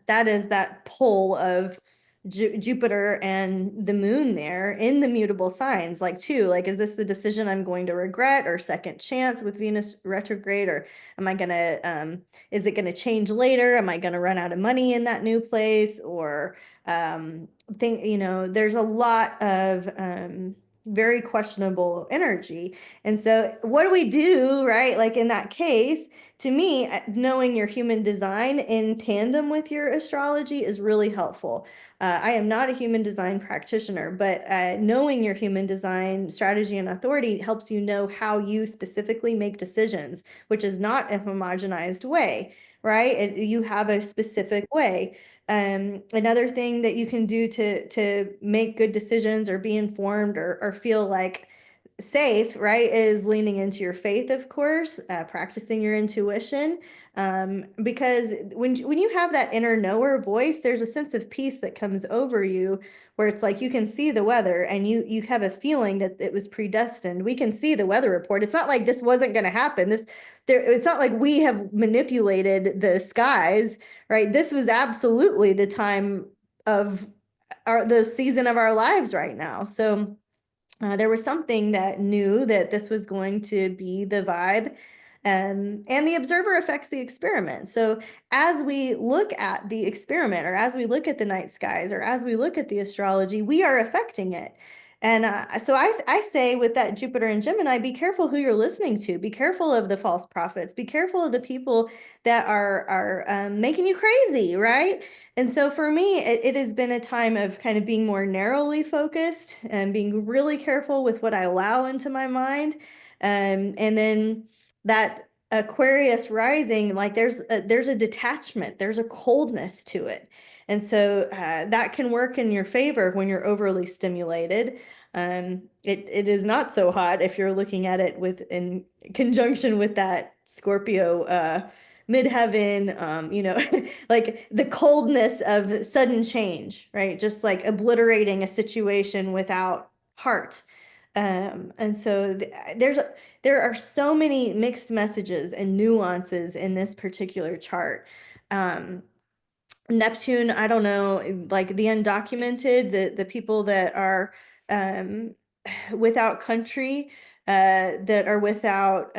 that is that pull of Jupiter and the moon there in the mutable signs. Like, too, like, is this the decision I'm going to regret or second chance with Venus retrograde? Or am I gonna, is it gonna change later? Am I gonna run out of money in that new place? Or, you know, there's a lot of, very questionable energy. And so, what do we do, right? Like in that case, to me, knowing your human design in tandem with your astrology is really helpful. I am not a human design practitioner, but knowing your human design strategy and authority helps you know how you specifically make decisions, which is not a homogenized way, right? You have a specific way. Another thing that you can do to make good decisions or be informed or feel like safe, right, is leaning into your faith, of course, practicing your intuition. Because when you have that inner knower voice, there's a sense of peace that comes over you where it's like you can see the weather and you have a feeling that it was predestined. We can see the weather report. It's not like this wasn't going to happen. It's not like we have manipulated the skies, right? This was absolutely the time of the season of our lives right now. So there was something that knew that this was going to be the vibe. And the observer affects the experiment. So as we look at the experiment, or as we look at the night skies, or as we look at the astrology, we are affecting it. And so I say with that Jupiter and Gemini, be careful who you're listening to. Be careful of the false prophets. Be careful of the people that are making you crazy, right? And so for me, it has been a time of kind of being more narrowly focused and being really careful with what I allow into my mind. And then that Aquarius rising, like there's a detachment, there's a coldness to it. And so that can work in your favor when you're overly stimulated. It is not so hot if you're looking at it with in conjunction with that Scorpio midheaven, like the coldness of sudden change, right? Just like obliterating a situation without heart. And so there are so many mixed messages and nuances in this particular chart. Um, Neptune, I don't know, like the undocumented, the people that are um, without country, that are without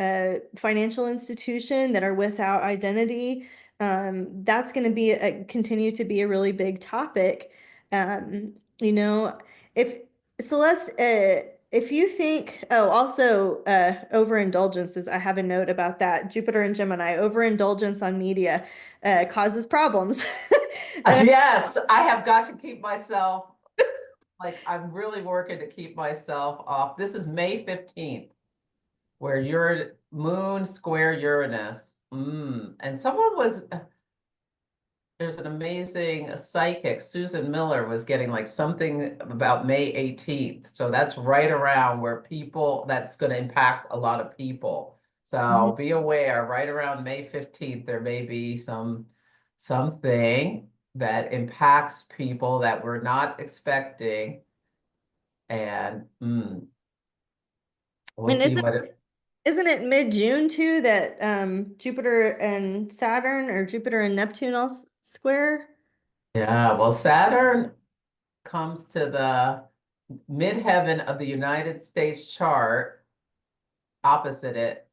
financial institution, that are without identity. That's going to be continue to be a really big topic. Um, you know, if Celeste, if you think, oh, also overindulgences, I have a note about that. Jupiter and Gemini, overindulgence on media causes problems. Yes, I have got to keep myself, like, I'm really working to keep myself off. This is May 15th, where your moon square Uranus. And someone was, there's an amazing psychic, Susan Miller, was getting like something about May 18th. So that's right around where people, that's going to impact a lot of people. So be aware, right around May 15th, there may be something that impacts people that we're not expecting. And I we'll mean, see what it, isn't it mid-June too that Jupiter and Saturn, or Jupiter and Neptune all square? yeah, well, Saturn comes to the midheaven of the United States chart opposite it.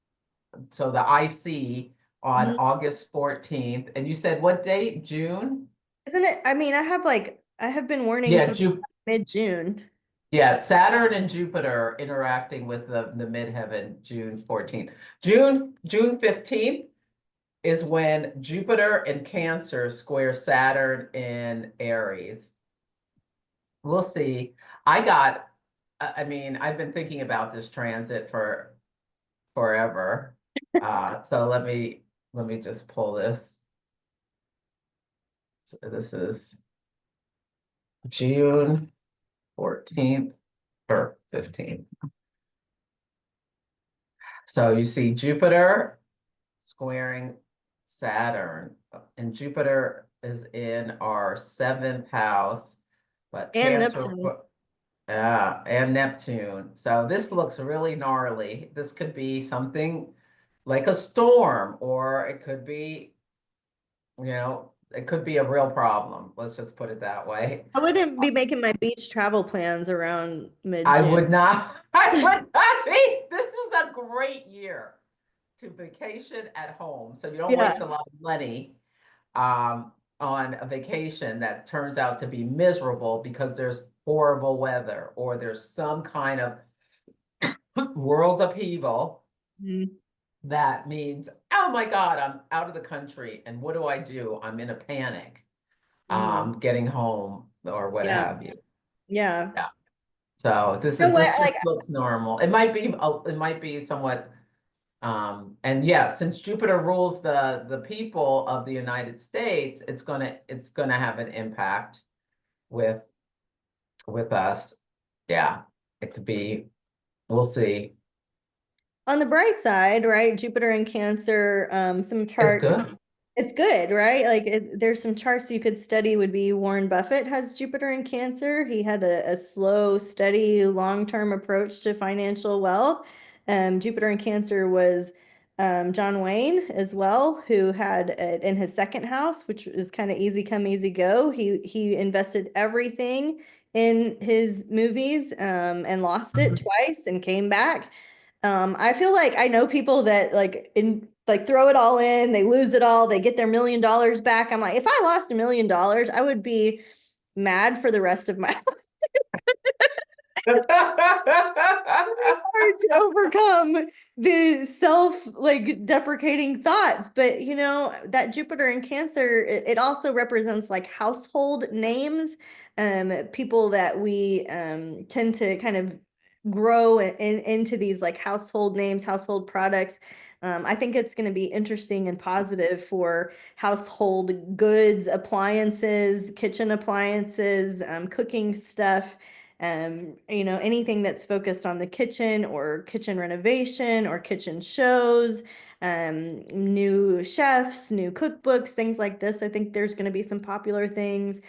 So the IC on Mhm. August 14th. And you said what date? June? Isn't it? I mean, I have been warning Yeah, people mid-June. yeah, Saturn and Jupiter interacting with the midheaven June 14th. June 15th is when Jupiter in Cancer square Saturn in Aries. We'll see. I mean, I've been thinking about this transit for forever. So let me just pull this. So this is June 14th or 15th. So you see Jupiter squaring Saturn, and Jupiter is in our seventh house, but And Cancer, Neptune. and Neptune. So this looks really gnarly. This could be something like a storm, or it could be, it could be a real problem. Let's just put it that way. I wouldn't be making my beach travel plans around I mid-June. would not, I would not be. This is a great year to vacation at home. So you don't Yeah. waste a lot of money on a vacation that turns out to be miserable because there's horrible weather or there's some kind of world upheaval Mhm. that means, oh my God, I'm out of the country. And what do? I'm in a panic, Mhm. getting home or what Yeah. have you. Yeah. Yeah. So You know what? this Like, just looks normal. It might be somewhat and yeah, since Jupiter rules the people of the United States, it's gonna have an impact with us. Yeah, it could be, we'll see. on the bright side, right? Jupiter in Cancer, some It's charts. good. It's good, right? Like there's some charts you could study would be Warren Buffett has Jupiter in Cancer. He had a slow, steady, long-term approach to financial wealth. Jupiter in Cancer was John Wayne as well, who had it in his second house, which is kind of easy come, easy go. He invested everything in his movies and lost it twice and came back. I feel like I know people that like throw it all in, they lose it all, they get their $1 million back. I'm like, if I lost $1 million, I would be mad for the rest of my hard to overcome the self like deprecating thoughts. But you know, that Jupiter in Cancer, it also represents like household names, people that we tend to kind of grow into these like household names, household products. I think it's going to be interesting and positive for household goods, appliances, kitchen appliances, cooking stuff, you know, anything that's focused on the kitchen or kitchen renovation or kitchen shows, new chefs, new cookbooks, things like this. I think there's going to be some popular things.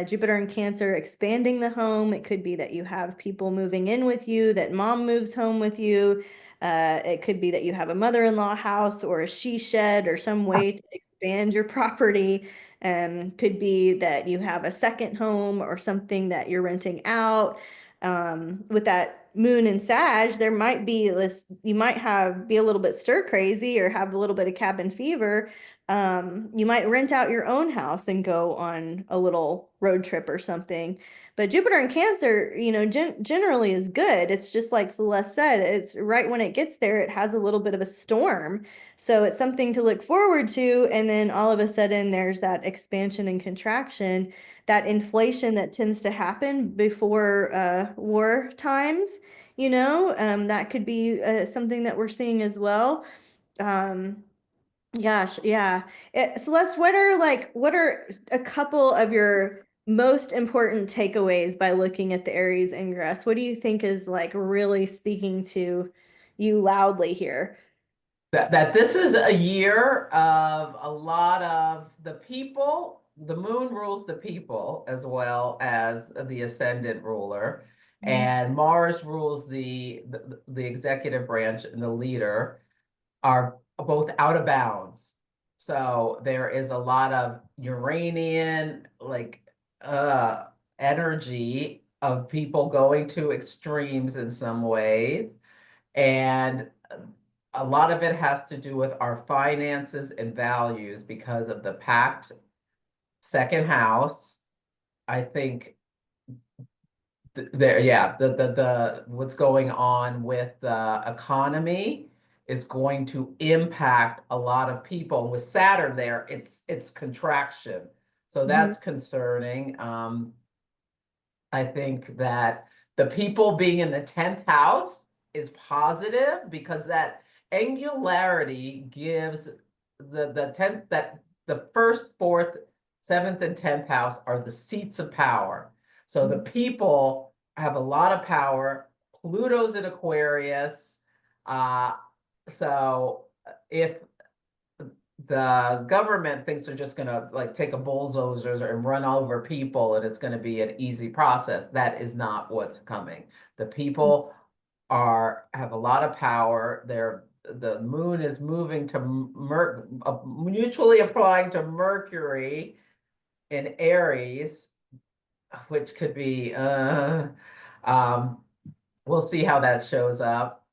Jupiter in Cancer, expanding the home. It could be that you have people moving in with you, that mom moves home with you. It could be that you have a mother-in-law house or a she shed or some way to expand your property. Could be that you have a second home or something that you're renting out. With that moon and Sag, there might be this, you might have be a little bit stir crazy or have a little bit of cabin fever. You might rent out your own house and go on a little road trip or something. But Jupiter in Cancer, you know, generally is good. It's just like Celeste said, it's right when it gets there, it has a little bit of a storm. So it's something to look forward to. And then all of a sudden, there's that expansion and contraction, that inflation that tends to happen before war times, you know, that could be something that we're seeing as well. Um, Gosh, yeah. Celeste, what are a couple of your most important takeaways by looking at the Aries Ingress? What do you think is like really speaking to you loudly here? That this is a year of a lot of the people. The moon rules the people as well as the ascendant ruler, Mhm. and Mars rules the executive branch and the leader are both out of bounds. So there is a lot of Uranian like uh energy of people going to extremes in some ways. And a lot of it has to do with our finances and values because of the packed second house. I think there, yeah, the what's going on with the economy is going to impact a lot of people. And with Saturn there, it's contraction. So Mhm. that's concerning. I think that the people being in the 10th house is positive because that angularity gives the 10th, that the first, fourth, seventh, and 10th house are the seats of power. So the people have a lot of power. Pluto's in Aquarius. Uh, so if the government thinks they're just going to like take a bulldozer and run over people and it's going to be an easy process. That is not what's coming. The people are have a lot of power. The moon is moving to mutually applying to Mercury in Aries, which could be um, we'll see how that shows up,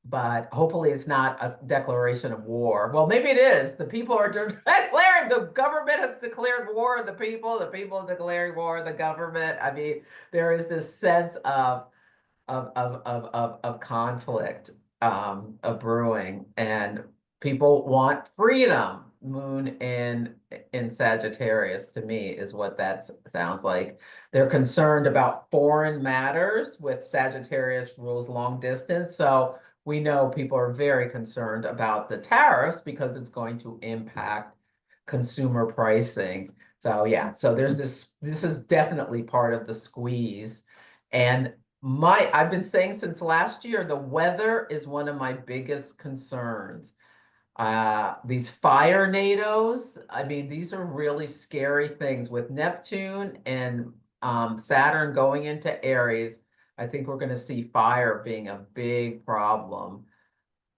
but hopefully it's not a declaration of war. Well, maybe it is. The people are declaring, the government has declared war on the people are declaring war on the government. I mean, there is this sense of conflict of brewing, and people want freedom. Moon in Sagittarius to me is what that sounds like. They're concerned about foreign matters with Sagittarius rules long distance. So we know people are very concerned about the tariffs because it's going to impact consumer pricing. So yeah, so there's this is definitely part of the squeeze. And I've been saying since last year, the weather is one of my biggest concerns. These fire nados, I mean, these are really scary things with Neptune and Saturn going into Aries. I think we're going to see fire being a big problem.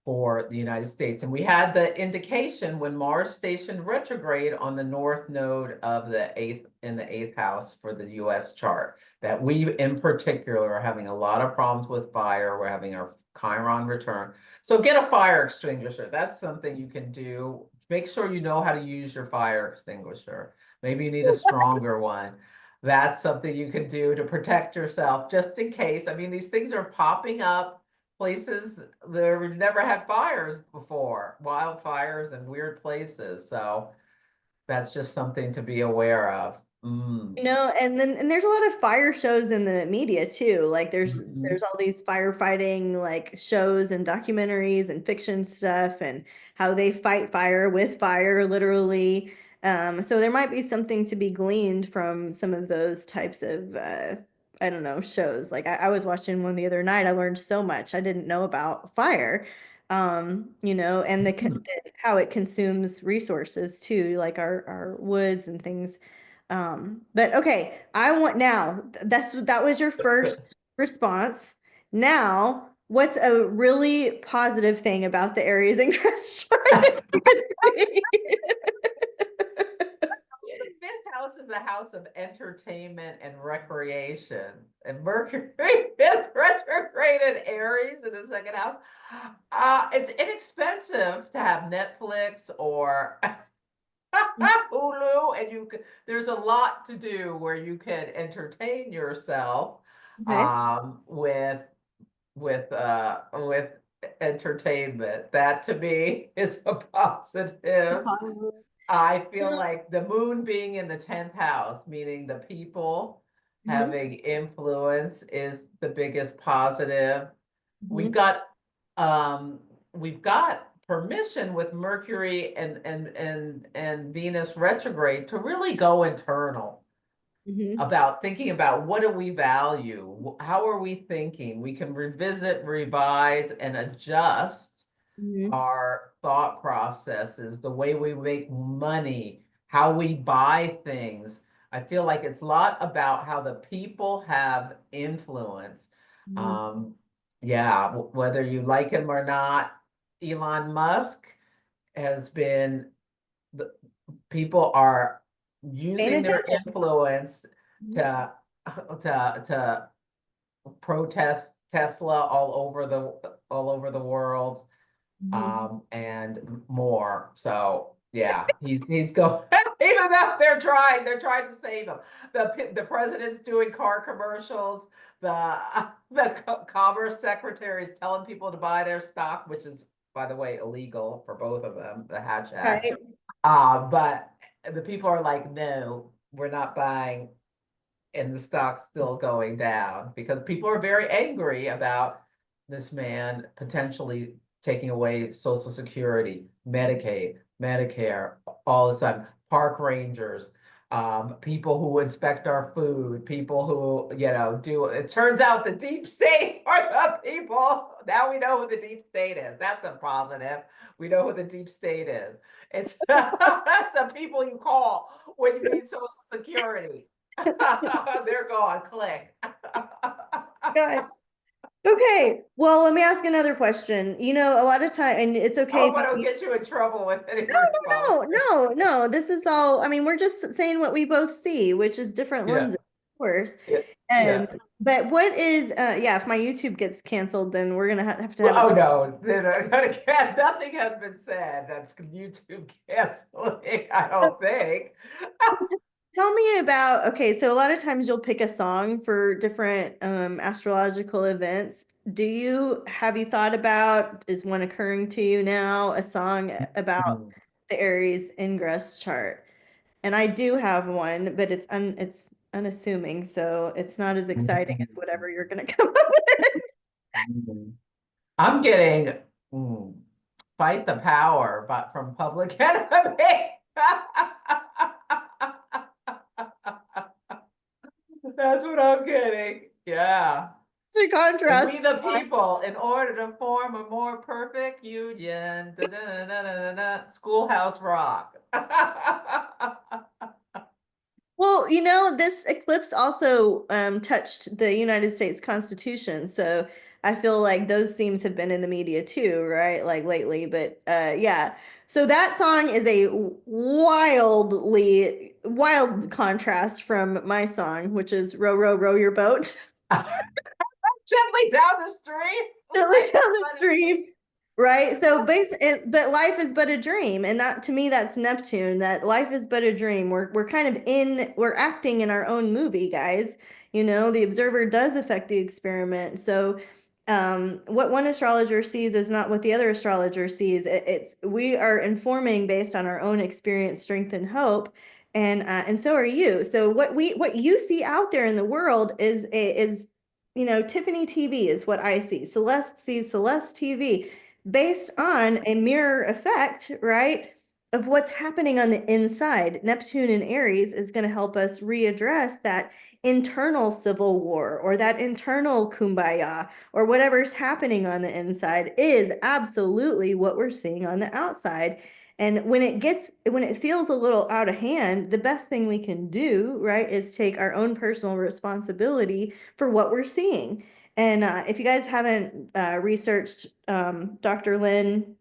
for the United States. And we had the indication when Mars stationed retrograde on the north node of the eighth house for the US chart, that we in particular are having a lot of problems with fire. We're having our Chiron return. So get a fire extinguisher. That's something you can do. Make sure you know how to use your fire extinguisher. Maybe you need a stronger one. That's something you can do to protect yourself just in case. I mean, these things are popping up places there we've never had fires before, wildfires in weird places. So that's just something to be aware of. You know, and there's a lot of fire shows in the media too. Like Mhm. there's all these firefighting like shows and documentaries and fiction stuff and how they fight fire with fire literally. So there might be something to be gleaned from some of those types of I don't know, shows. Like I was watching one the other night. I learned so much I didn't know about fire. You know, and how it consumes resources too, like our woods and things. But okay, I want now, that was your first response. Now, what's a really positive thing about the Aries Ingress chart that you could see? The fifth house is a house of entertainment and recreation, and Mercury is retrograde in Aries in the second house. It's inexpensive to have Netflix or Hulu, and there's a lot to do where you can entertain yourself Okay. with with entertainment. That to me is a positive. I feel like the moon being in the 10th house, meaning the people Mm-hmm. having influence, is the biggest positive. We've Hmm. got we've got permission with Mercury and Venus retrograde to really go internal Hmm. about thinking about what do we value? How are we thinking? We can revisit, revise, and adjust Hmm. our thought processes, the way we make money, how we buy things. I feel like it's a lot about how the people have influence. Hmm. Um, yeah, whether you like him or not, Elon Musk has been, the people are Paying using their attention. influence to to protest Tesla all over the world, Hmm. and more. So yeah, he's going. Even though they're trying to save him. The president's doing car commercials. The commerce secretary is telling people to buy their stock, which is, by the way, illegal for both of them. The Hatch Act. Right. But the people are like, no, we're not buying, and the stock's still going down because people are very angry about this man potentially taking away Social Security, Medicaid, Medicare, all the time, park rangers, people who inspect our food, people who, do it. Turns out the deep state are the people. Now we know who the deep state is. That's a positive. We know who the deep state is. It's that's the people you call when you need Social Security. They're gone. Click. Gosh. Okay. Well, let me ask another question. You know, a lot of time, and it's I okay hope if I you don't get you in trouble with any no, response. no. This is all, I mean, we're just saying what we both see, which is different Yeah. lenses, of course. Yeah. Um, Yeah. but what is, yeah, if my YouTube gets canceled, then we're gonna have to Well, have a oh no, they're not gonna nothing has been said that's YouTube canceling, I don't think. tell me about, okay, so a lot of times you'll pick a song for different astrological events. Have you thought about, is one occurring to you now, a song about Mm. the Aries Ingress chart? And I do have one, but it's unassuming, so it's not as exciting as whatever you're gonna come up with. I'm getting mm, Fight the Power, but from Public Enemy. That's what I'm getting. Yeah. To And we contrast the mine. people, in order to form a more perfect union. Da, da, da, da, da, da, da. Schoolhouse Rock. Well, you know, this eclipse also touched the United States Constitution. So I feel like those themes have been in the media too, right? Like lately, but yeah. So that song is a wild contrast from my song, which is Row, Row, Row Your Boat. Gently down the stream. Gently Life down is the but a dream. stream. Right. So but life is but a dream. And that to me, that's Neptune, that life is but a dream. We're kind of we're acting in our own movie, guys. The observer does affect the experiment. So what one astrologer sees is not what the other astrologer sees. We are informing based on our own experience, strength, and hope. And so are you. So what you see out there in the world is Tiffany TV is what I see. Celeste sees Celeste TV based on a mirror effect, right? Of what's happening on the inside. Neptune in Aries is going to help us readdress that internal civil war or that internal kumbaya or whatever's happening on the inside is absolutely what we're seeing on the outside. And when it feels a little out of hand, the best thing we can do, right, is take our own personal responsibility for what we're seeing. And if you guys haven't researched Dr. Lynn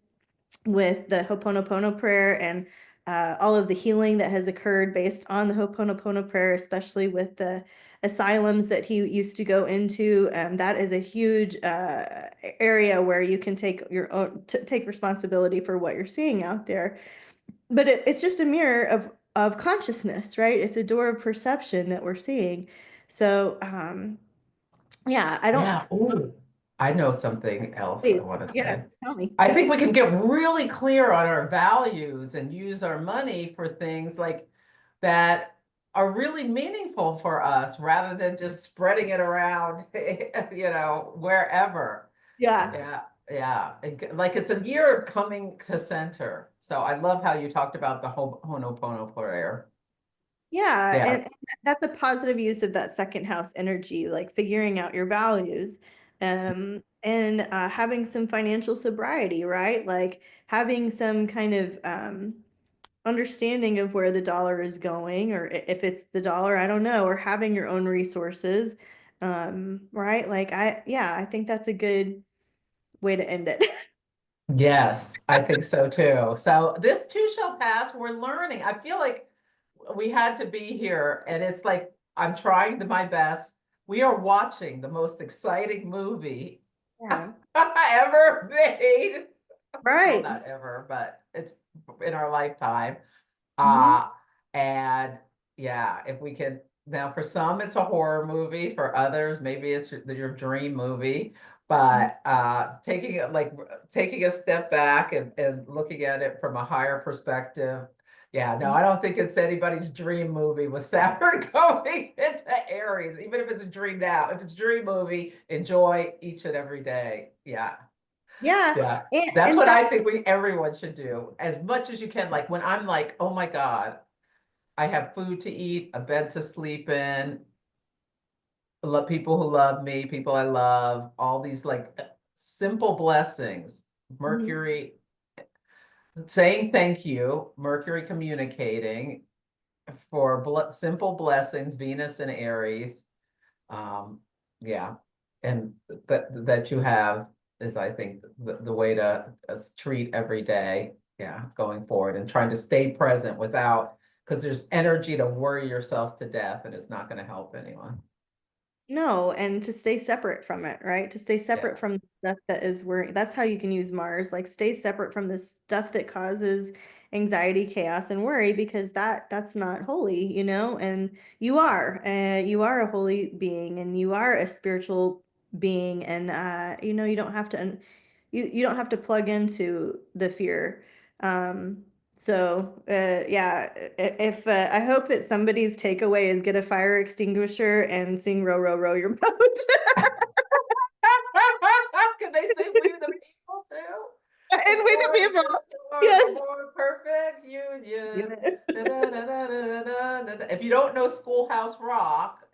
with the Ho'oponopono prayer and all of the healing that has occurred based on the Ho'oponopono prayer, especially with the asylums that he used to go into, that is a huge area where you can take take responsibility for what you're seeing out there. But it's just a mirror of consciousness, right? It's a door of perception that we're seeing. So yeah, I don't. Yeah. Ooh, I know something else I Please, want to yeah, say. tell me. I think we can get really clear on our values and use our money for things like that are really meaningful for us rather than just spreading it around, wherever. Yeah. Yeah, yeah. Like it's a year of coming to center. So I love how you talked about the whole Ho'oponopono prayer. Yeah, Yeah. and that's a positive use of that second house energy, like figuring out your values, and having some financial sobriety, right? Like having some kind of understanding of where the dollar is going, or if it's the dollar, I don't know, or having your own resources, right? Yeah, I think that's a good way to end it. Yes, I think so too. So this too shall pass. We're learning. I feel like we had to be here, and it's like I'm trying my best. We are watching the most exciting movie Yeah. ever made. Well, Right. not ever, but it's in our lifetime. Mhm. Uh, and yeah, if we can now for some it's a horror movie, for others maybe it's your dream movie. But taking a step back and looking at it from a higher perspective. Yeah, no, I don't think it's anybody's dream movie with Saturn going into Aries, even if it's a dream now. If it's a dream movie, enjoy each and every day. Yeah. Yeah. Yeah. And That's in what I fact, think everyone should do as much as you can. Like when I'm like, oh my God, I have food to eat, a bed to sleep in, people who love me, people I love, all these like simple blessings. mhm. Mercury saying thank you, Mercury communicating for simple blessings, Venus and Aries. Um, yeah, and that you have is, I think, the way to treat every day. Yeah, going forward and trying to stay present without, because there's energy to worry yourself to death, and it's not going to help anyone. No, and to stay separate from it, right? To stay separate Yeah. from the stuff that is worrying. That's how you can use Mars. Like stay separate from the stuff that causes anxiety, chaos, and worry because that's not holy, And you are a holy being, and you are a spiritual being, and you don't have to you don't have to plug into the fear. Um, yeah, if I hope that somebody's takeaway is get a fire extinguisher and sing "Row, row, row your boat." Can they sing "We the People" too? And we the Towards people. a Yes. more perfect union. Yeah. Da-da-da-da-da-da-da-da. If you don't know Schoolhouse Rock,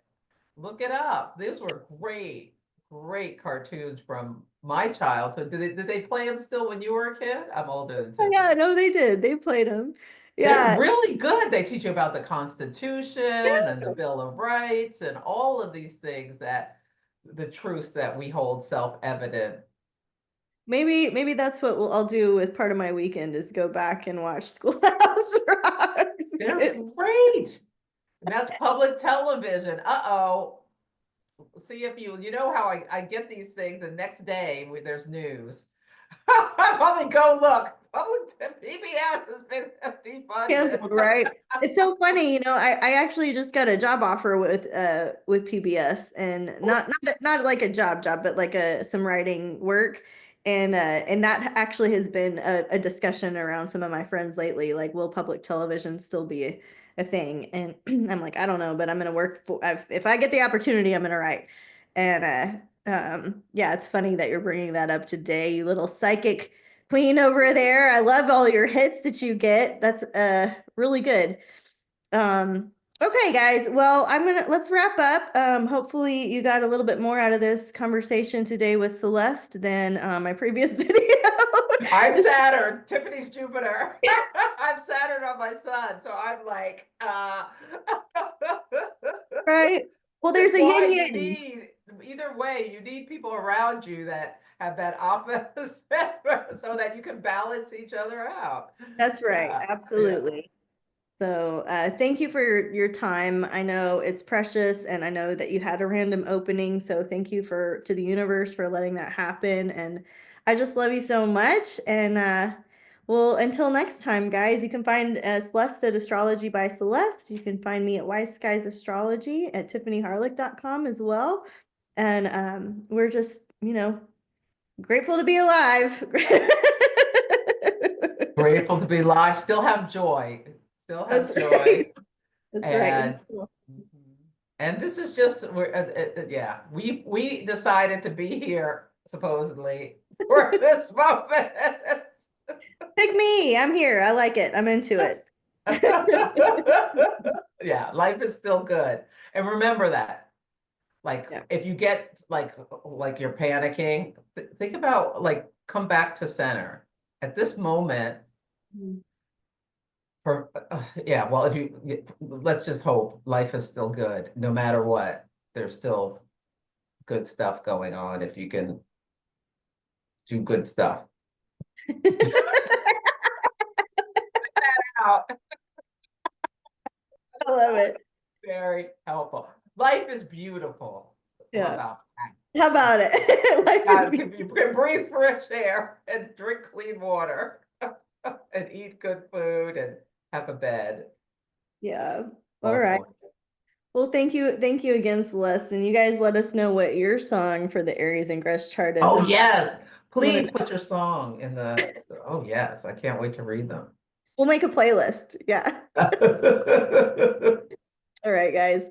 look it up. These were great, great cartoons from my childhood. Did they play them still when you were a kid? I'm older than Yeah, Tiffany. no, they did. They played them. They're Yeah. really good. They teach you about the Constitution and the Bill of Rights and all of these things that the truths that we hold self-evident. Maybe that's what I'll do with part of my weekend is go back and watch Schoolhouse Rocks. They're great. And that's public television. Uh-oh. See if you know how I get these things the next day when there's news. I probably go look. Public PBS has been defunded. Canceled, right? It's so funny, I actually just got a job offer with PBS, and not like a job, but like some writing work. And that actually has been a discussion around some of my friends lately, like, will public television still be a thing? And I'm like, I don't know, but I'm gonna work for, if I get the opportunity, I'm gonna write. And yeah, it's funny that you're bringing that up today, you little psychic queen over there. I love all your hits that you get. That's really good. Um okay, guys. Well, let's wrap up. Hopefully you got a little bit more out of this conversation today with Celeste than my previous video. I'm Saturn, Tiffany's Jupiter. I'm Saturn on my sun, so I'm like, Right. Well, there's a yin you yang. need, either way, you need people around you that have that opposite so that you can balance each other out. That's right. Yeah, yeah. Absolutely. So thank you for your time. I know it's precious, and I know that you had a random opening. So thank you to the universe for letting that happen. And I just love you so much. And well, until next time, guys, you can find Celeste at Astrology by Celeste. You can find me at Wise Skies Astrology at tiffanyharlick.com as well. And we're just, grateful to be alive. Grateful to be alive. Still have joy. Still That's have joy. right. That's right. And this is just yeah. We decided to be here supposedly for this moment. Pick me. I'm here. I like it. I'm into it. Yeah, life is still good. And remember that. Like Yeah. if you get like you're panicking, think about like come back to center. At this moment, Mhm. for yeah, well, if you let's just hope life is still good no matter what. There's still good stuff going on if you can do good stuff. Out. I love it. Very helpful. Life is beautiful. How Yeah. about How about it? Life is that? You can breathe fresh air and drink clean water and eat good food and have a bed. yeah. All right. Lovely. Well, thank you again, Celeste. And you guys let us know what your song for the Aries Ingress chart is. Oh, yes. Wanna- Please put your song in the. Oh, yes. I can't wait to read them. We'll make a playlist. Yeah. All right, guys.